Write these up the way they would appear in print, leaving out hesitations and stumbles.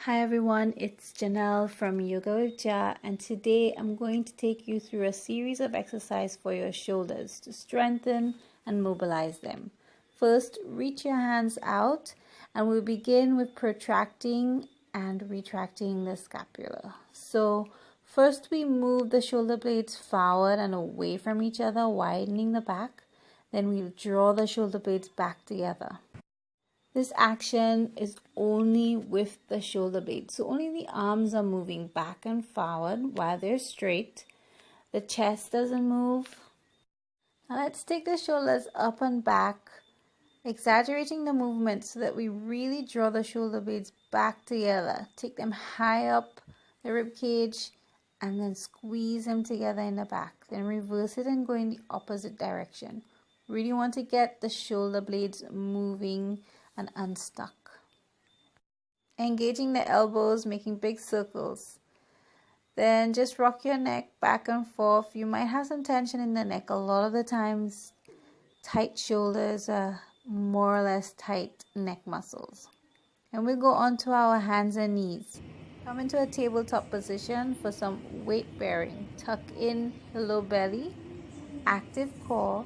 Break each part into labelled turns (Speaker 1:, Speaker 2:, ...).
Speaker 1: Hi everyone, it's Janelle from YogawithJa, and today I'm going to take you through a series of exercises for your shoulders to strengthen and mobilize them. First, reach your hands out and we'll begin with protracting and retracting the scapula. So first we move the shoulder blades forward and away from each other, widening the back. Then we'll draw the shoulder blades back together. This action is only with the shoulder blades, so only the arms are moving back and forward while they're straight. The chest doesn't move. Now let's take the shoulders up and back, exaggerating the movement so that we really draw the shoulder blades back together. Take them high up the rib cage and then squeeze them together in the back. Then reverse it and go in the opposite direction. Really want to get the shoulder blades moving and unstuck. Engaging the elbows, making big circles. Then just rock your neck back and forth. You might have some tension in the neck. A lot of the times, tight shoulders are more or less tight neck muscles. And we'll go on to our hands and knees. Come into a tabletop position for some weight bearing. Tuck in the low belly, active core.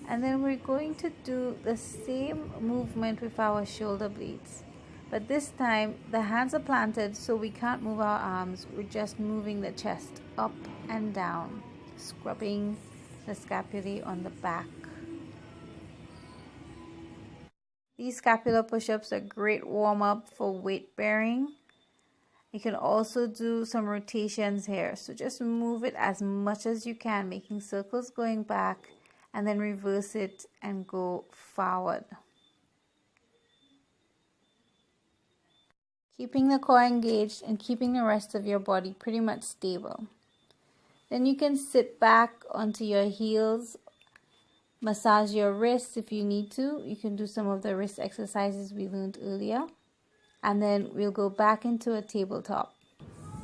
Speaker 1: And then we're going to do the same movement with our shoulder blades. But this time, the hands are planted so we can't move our arms. We're just moving the chest up and down, scrubbing the scapulae on the back. These scapular push-ups are a great warm-up for weight bearing. You can also do some rotations here. So just move it as much as you can, making circles going back, and then reverse it and go forward. Keeping the core engaged and keeping the rest of your body pretty much stable. Then you can sit back onto your heels, massage your wrists if you need to. You can do some of the wrist exercises we learned earlier. And then we'll go back into a tabletop.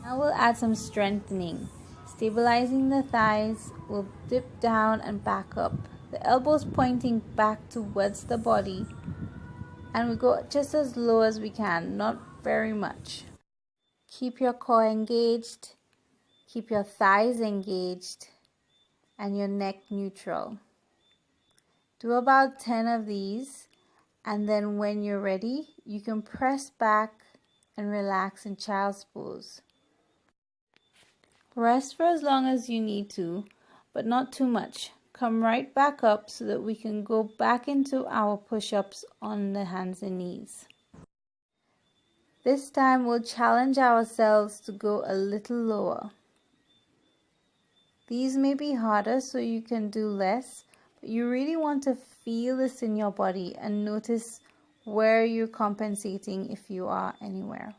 Speaker 1: Now we'll add some strengthening. Stabilizing the thighs, we'll dip down and back up. The elbows pointing back towards the body. And we go just as low as we can, not very much. Keep your core engaged. Keep your thighs engaged. And your neck neutral. Do about 10 of these. And then when you're ready, you can press back and relax in child's pose. Rest for as long as you need to, but not too much. Come right back up so that we can go back into our push-ups on the hands and knees. This time we'll challenge ourselves to go a little lower. These may be harder so you can do less, but you really want to feel this in your body and notice where you're compensating if you are anywhere.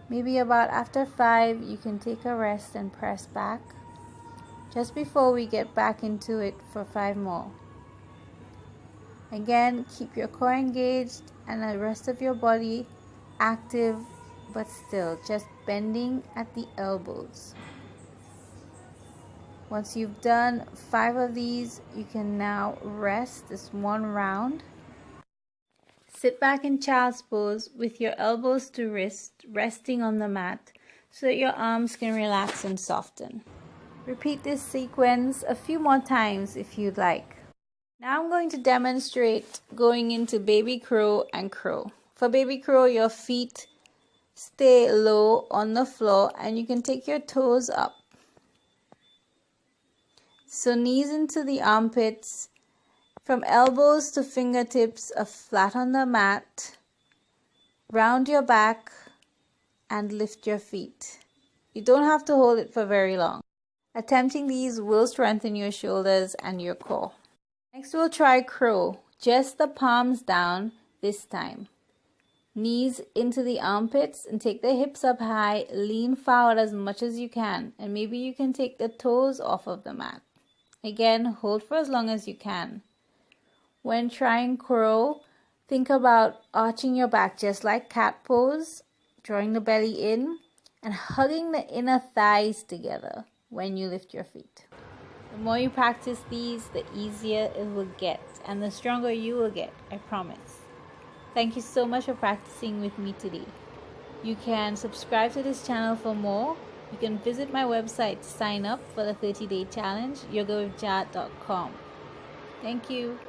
Speaker 1: Maybe about after 5, you can take a rest and press back. Just before we get back into it for 5 more. Again, keep your core engaged and the rest of your body active, but still just bending at the elbows. Once you've done 5 of these, you can now rest this one round. Sit back in child's pose with your elbows to wrist resting on the mat so that your arms can relax and soften. Repeat this sequence a few more times if you'd like. Now I'm going to demonstrate going into baby crow and crow. For baby crow, your feet stay low on the floor and you can take your toes up. So knees into the armpits. From elbows to fingertips are flat on the mat. Round your back and lift your feet. You don't have to hold it for very long. Attempting these will strengthen your shoulders and your core. Next we'll try crow. Just the palms down this time. Knees into the armpits and take the hips up high. Lean forward as much as you can. And maybe you can take the toes off of the mat. Again, hold for as long as you can. When trying crow, think about arching your back just like cat pose, drawing the belly in, and hugging the inner thighs together when you lift your feet. The more you practice these, the easier it will get, and the stronger you will get, I promise. Thank you so much for practicing with me today. You can subscribe to this channel for more. You can visit my website to sign up for the 30-day challenge, YogawithJa.com. Thank you.